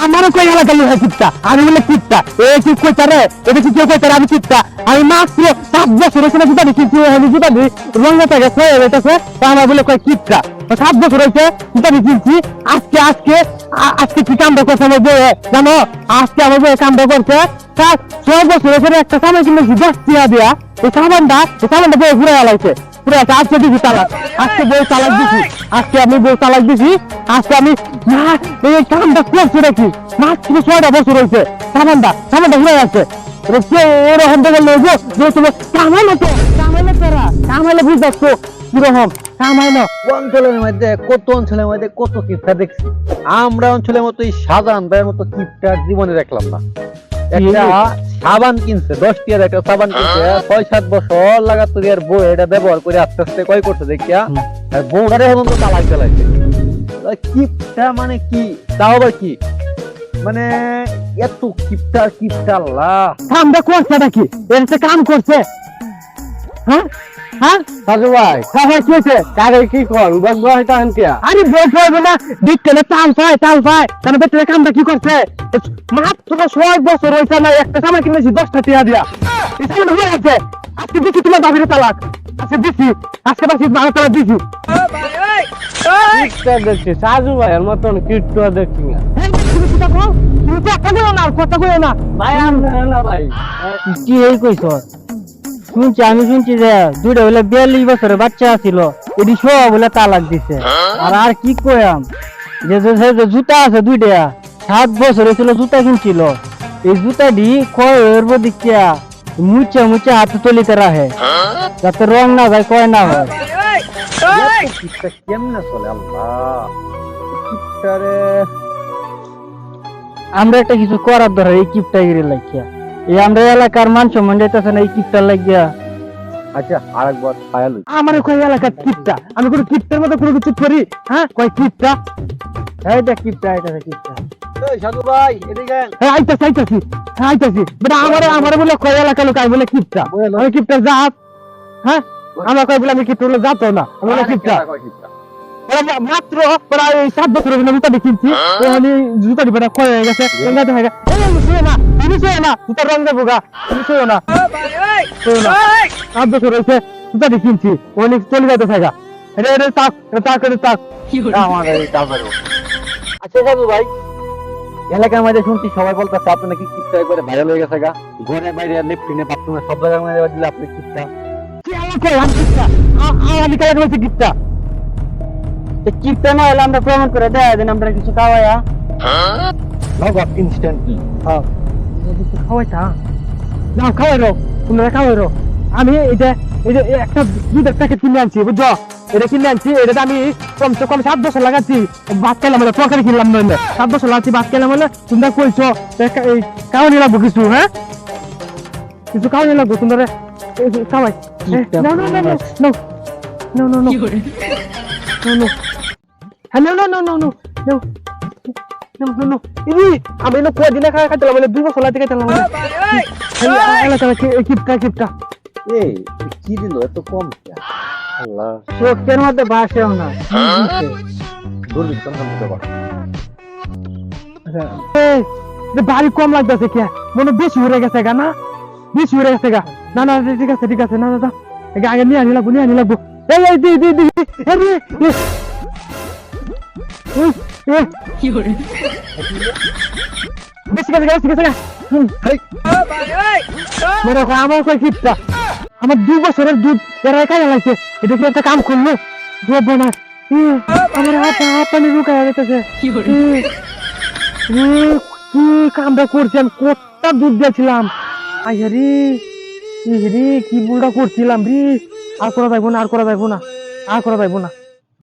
আমারও কই এলাকা লোক কিপটা আমি বলে কিপটা এই কি কইতা রে এটা কি কেউ কইতা আমি কিপটা আমি মাত্র 7 বছর হয়েছে জুতা দিচ্ছি আমি জুতা দি রঙটা থেকে কয়ে বেটাছে আমার বলে কয় কিপটা 7 বছর হয়েছে জুতা দিচ্ছি আজকে আজকে আজকে কি কামটা করছে আমার বউ জানো আজকে আমার বউ কামটা করছে 6 বছর হয়েছে একটা সামান কিনেছি 10 টাকা দিয়া এই সামানটা বউ ঘুরে আলাইছে পুরো আজকে দিছি তালাক আজকে বউ তালাক দিছি আজকে আমি বউ তালাক দিছি আজকে আমি না এই কামটা করছি নাকি মাত্র 6টা বছর হয়েছে সামানটা ঘুরে আছে এরকম দেখে লোক যে তুমি কামাইলে তোরা কামাইলে বুঝাচ্ছ কিরকম কামাইলো অঞ্চলের মধ্যে কত কিপটা দেখছি আমরা অঞ্চলের মতো এই সাধারণ ভাইয়ের মতো কিপটার জীবনে দেখলাম না একটা সাবান কিনছে 10 টাকার একটা সাবান কিনছে 6-7 বছর লাগাতার এর বউ এটা ব্যবহার করে আস্তে আস্তে কয় করতে দেখিয়া আর বউটারে এখন তো তালাক চালাইছে কিপটা মানে কি তাও আবার কি মানে এত কিপটা আল্লাহ কামটা করছে নাকি এর কাম করছে হ্যাঁ হ্যাঁ সাজু ভাই হ্যাঁ কি হয়েছে কারে কি কর উবাস ভাই তাহলে কি আরে বলতে হবে না দেখতে না চাল পায় তাহলে বেটার কামটা কি করছে মাত্র 6 বছর হয়েছে না একটা সামান কিনেছি 10 টাকা দিয়া এই সামান হয়ে আছে আজকে দিচ্ছি তোমার বাবির তালাক আজকে বাসি 12 তালাক দিছি কিপটা দেখছি সাজু ভাইয়ের মতন কিপটা দেখছি না তুমি তো কথা কইও না ভাই আমরা ভাই কি এই কইছ আমি শুনছি যে দুইটা বলে 42 বছরের বাচ্চা ছিল এটি সব বলে তালাক দিছে আর কি কইয়াম যে জুতা আছে দুইটা 7 বছর ছিল জুতা কিনছিল এই জুতাটি কয়ের বদিকিয়া মুচা হাতে তলিতে রাখে যাতে রং না যায় কয় না হয় কেমনে চলে আল্লাহ কিপটারে আমরা একটা কিছু করার ধরে এই কিপটাগিরি লাগিয়া এই আমরা এলাকার মান সম্মান যাইতেছে না এই কিপটা লাগিয়া আচ্ছা আরেকবার খায়াল আমার কই এলাকার কিপটা আমি কোনো কিপটার মতো কোনো কিছু করি হ্যাঁ কই কিপটা এইটা কিপটা এই সাধু ভাই এদিকে হ্যাঁ আইতাছি বেটা আমারে বলে কই এলাকার লোক আমি বলে কিপটা আমি কিপটা জাত হ্যাঁ আমরা কই বলে আমি কিপটা বলে জাত না আমি বলে কিপটা মাত্র প্রায় 7 বছর হলো জুতা কিনছি ওখানে জুতা দিবে না ক্ষয় হয়ে গেছে গঙ্গাতে হয়ে গেছে তুমি শুয়ে না জুতার রং দেবো গা তুমি শুয়ে না 7 বছর হয়েছে জুতা কিনছি ওখানে চলে যেতে থাকা এটা তাক আমার এই টাকার আচ্ছা সাধু ভাই এলাকার মধ্যে শুনছি সবাই বলতেছে আপনি নাকি কিপটা একবারে ভাইরাল হয়ে গেছে গা ঘরে বাইরে লেফটিনে বাথরুমে সব জায়গায় মধ্যে দিলে আপনি কিপটা আমি কেন বলছি কিপটা কিপটা না হলে আমরা প্রমাণ করে দেয় দেন আমরা কিছু খাওয়াইয়া নগদ ইনস্ট্যান্টলি হ্যাঁ কিছু খাওয়াইতা না খাওয়াইরো তোমরা খাওয়াইরো আমি এই যে একটা দুধের প্যাকেট কিনে আনছি বুঝছো এটা কিনে আনছি এটা আমি কমসে কম 7 বছর লাগাচ্ছি ভাত খেলাম বলে তরকারি কিনলাম নইলে 7 বছর লাগাচ্ছি ভাত খেলাম বলে তোমরা কইছো খাওয়ানি লাগবো কিছু হ্যাঁ কিছু খাওয়ানি লাগবো তোমরা খাওয়াই No. আমি না কদিন খাইতাম মানে 2 বছর লাগে খাইতাম কিপটা এই কি দিল এত কম আল্লাহ চোখের মধ্যে বাসেও না বাড়ি কম লাগতেছে কে মনে বেশি উড়ে গেছে গা না বেশি উড়ে গেছে গা না ঠিক আছে না দাদা আগে নিয়ে আনি লাগবো এই দি বেশি গেছে আমার কই কিপটা আমার 2 বছরের দুধ এরা খাই লাগছে এটা কি একটা কাম করলো দেবো না আমার হাত লুকায় গেছে কি কামটা করছি আমি কতটা দুধ দিয়েছিলাম আইরে কি বুলটা করছিলাম রে আর করা যাইবো না